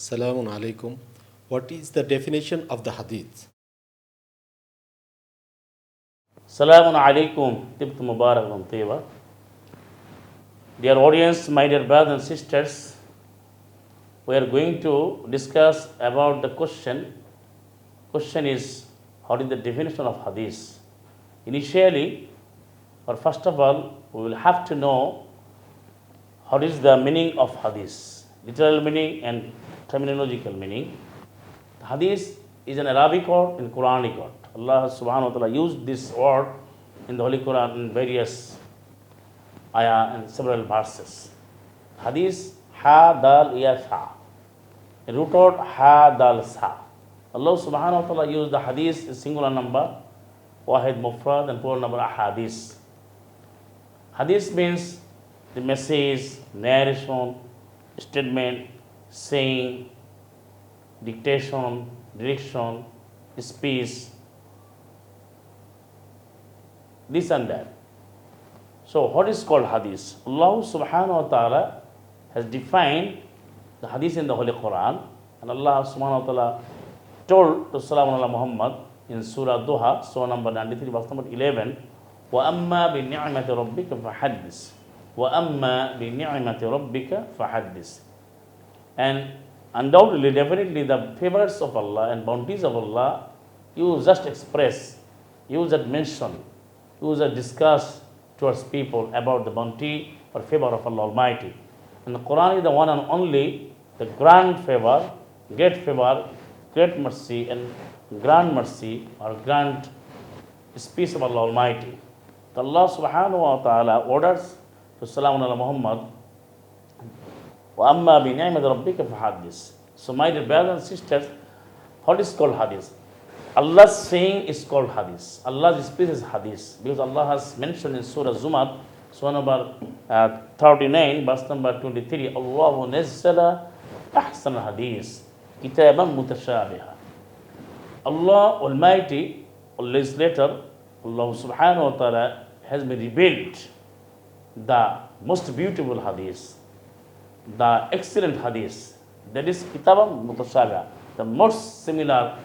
Assalamu alaikum. What is the definition of the hadith? Salamun alaikum, Tibt Mubarak Teva. Dear audience, my dear brothers and sisters, we are going to discuss about the question. Question is, what is the definition of hadith? Initially, or first of all, we will have to know what is the meaning of hadith, literal meaning and terminological meaning. Hadith is an Arabic word and Quranic word. Allah subhanahu wa ta'ala used this word in the Holy Quran in various ayah and several verses. Hadith, ha dal ya sa. Root word ha dal sa. Allah subhanahu wa ta'ala used the hadith in singular number, wahid mufrad, and plural number ahadith. Hadith means the message, narration, statement, saying, dictation, direction, speech, this and that. So, what is called hadith? Allah subhanahu wa ta'ala has defined the hadith in the Holy Quran, and Allah subhanahu wa ta'ala told to Salaam ala Muhammad in Surah Duha, Surah number 93, verse number 11, وَأَمَّا بِنِعْمَةِ رَبِّكَ فَحَدِّثْ وَأَمَّا بِنِعْمَةِ رَبِّكَ فَحَدِّثْ. And undoubtedly, definitely, the favors of Allah and bounties of Allah, you just express, you just mention, you just discuss towards people about the bounty or favor of Allah Almighty. And the Quran is the one and only, the grand favor, great mercy, and grand mercy or grand speech of Allah Almighty. So Allah subhanahu wa ta'ala orders to Salaam ala Muhammad, وَأَمَّا بِنِعْمَةِ رَبِّكَ فَحَدِّثْ. So my dear brothers and sisters, what is called hadith? Allah's saying is called hadith. Allah's speech is hadith. Because Allah has mentioned in Surah Zumar, Surah number 39, verse number 23, Allahu nazzala ahsan hadith, kitaban mutashabiha. Allah Almighty, or legislator, Allah subhanahu wa ta'ala has been revealed the most beautiful hadith, the excellent hadith, that is kitabam mutashabiha, the most similar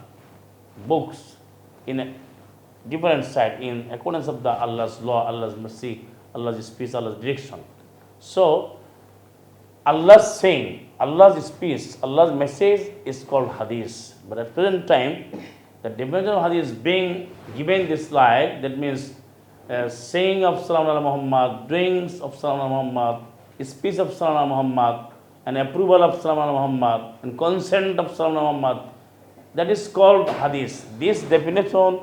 books in a different side, in accordance of the Allah's law, Allah's mercy, Allah's speech, Allah's direction. So, Allah's saying, Allah's speech, Allah's message is called hadith. But at present time, the definition of hadith is being given this slide. That means saying of Salam ala Muhammad, doings of Salam ala Muhammad, speech of Salam ala Muhammad, and approval of Salam ala Muhammad, and consent of Salam ala Muhammad. That is called hadith. This definition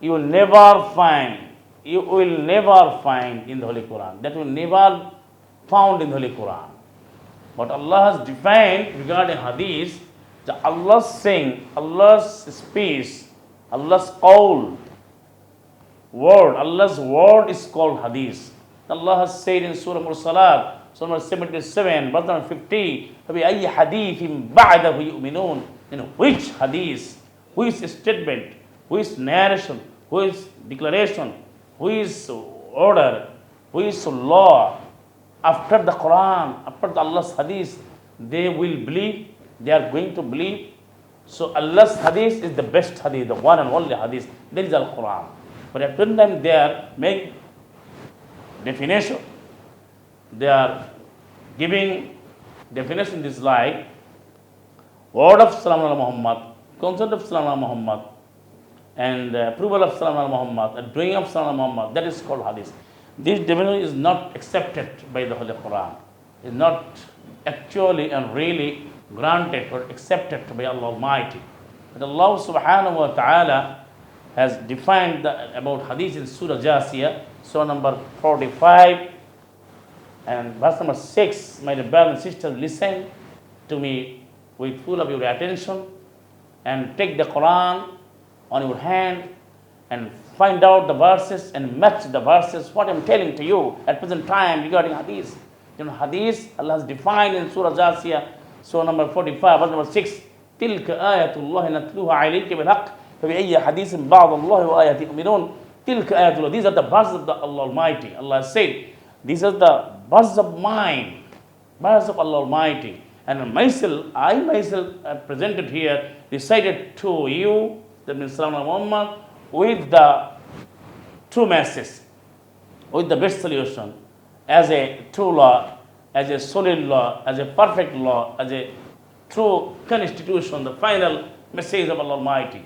you will never find. You will never find in the Holy Quran. That will never found in the Holy Quran. But Allah has defined regarding hadith, that Allah's saying, Allah's speech, Allah's qawl, word, Allah's word is called hadith. Allah has said in Surah Mursalat, Surah number 77, verse number 50, فَبِأَيِّ حَدِيثٍ بَعْدَهُ يُؤْمِنُونَ. Which hadith, which statement, which narration, which declaration, which order, which law, after the Quran, after the Allah's hadith, they will believe, they are going to believe. So Allah's hadith is the best hadith, the one and only hadith. That is Al-Quran. But at one time they are making definition. They are giving definition this like word of Salam ala Muhammad, consent of Salam ala Muhammad, and approval of Salam ala Muhammad, and doing of Salam ala Muhammad. That is called hadith. This definition is not accepted by the Holy Quran. Is not actually and really granted or accepted by Allah Almighty. But Allah subhanahu wa ta'ala has defined about hadith in Surah Jasiyah, Surah number 45, and verse number 6. My dear brothers and sisters, listen to me with full of your attention and take the Quran on your hand and find out the verses and match the verses, what I'm telling to you at present time regarding hadith. Hadith, Allah has defined in Surah Jasiyah, Surah number 45, verse number 6, تِلْكَ آيَةُ اللَّهِ نَتْلُوهَا عَلَيْكَ بِالْحَقِّ فَبِأَيِّ حَدِيثٍ بَعْدَ اللَّهِ وَآيَاتِهِ يُؤْمِنُونَ. تِلْكَ آيَةُ اللَّهِ. These are the verses of the Allah Almighty. Allah has said, these are the verses of mine, verses of Allah Almighty. And I myself presented here, recited to you, that means Salam Muhammad, with the true message, with the best solution, as a true law, as a solid law, as a perfect law, as a true constitution, the final message of Allah Almighty.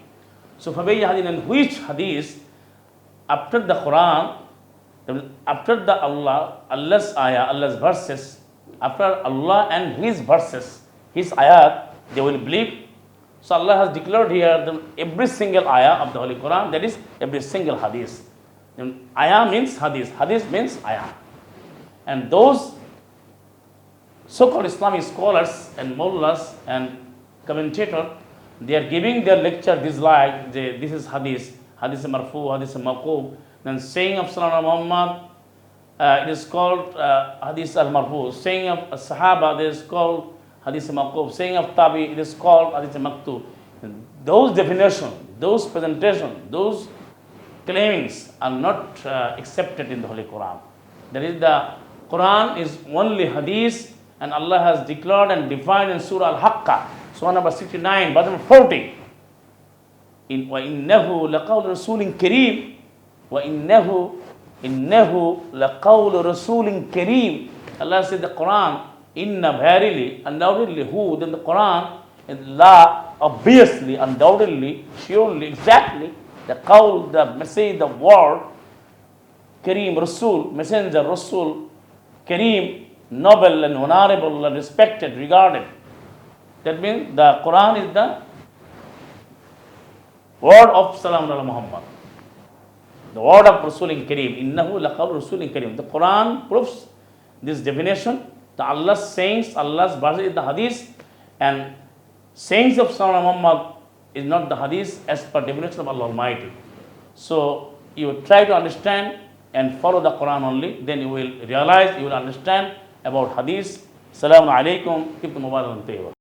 So, and which hadith after the Quran, after the Allah's ayah, Allah's verses, after Allah and His verses, His ayat, they will believe. So Allah has declared here that every single ayah of the Holy Quran, that is every single hadith. Then ayah means hadith, hadith means ayah. And those so-called Islamic scholars and mullahs and commentators, they are giving their lecture this like, this is hadith, hadith marfu, hadith maqub. Then saying of Salam Muhammad, it is called hadith al-marfu. Saying of Sahaba, it is called hadith maqub. Saying of Tabi, it is called hadith maktub. Those definitions, those presentations, those claimings are not accepted in the Holy Quran. That is, the Quran is only hadith, and Allah has declared and defined in Surah Al-Haqqah, Surah number 69, verse number 40. وَإِنَّهُ لَقَوْلُ رَسُولٍ كَرِيمٍ وَإِنَّهُ لَقَوْلُ رَسُولٍ كَرِيمٍ. Allah said the Quran, inna verily, undoubtedly, who? Then the Quran is la, obviously, undoubtedly, surely, exactly, the qawl, the message, the word, Kareem, Rasul, messenger, Rasul, Kareem, noble and honorable and respected, regarded. That means the Quran is the word of Salam ala Muhammad. The word of Rasulin Kareem. Innahu laqawl Rasulin Kareem. The Quran proves this definition. The Allah's sayings, Allah's verses is the hadith, and sayings of Salam Muhammad is not the hadith as per definition of Allah Almighty. So you try to understand and follow the Quran only, then you will realize, you will understand about hadith. Assalamu alaikum. Keep the mobile on the table.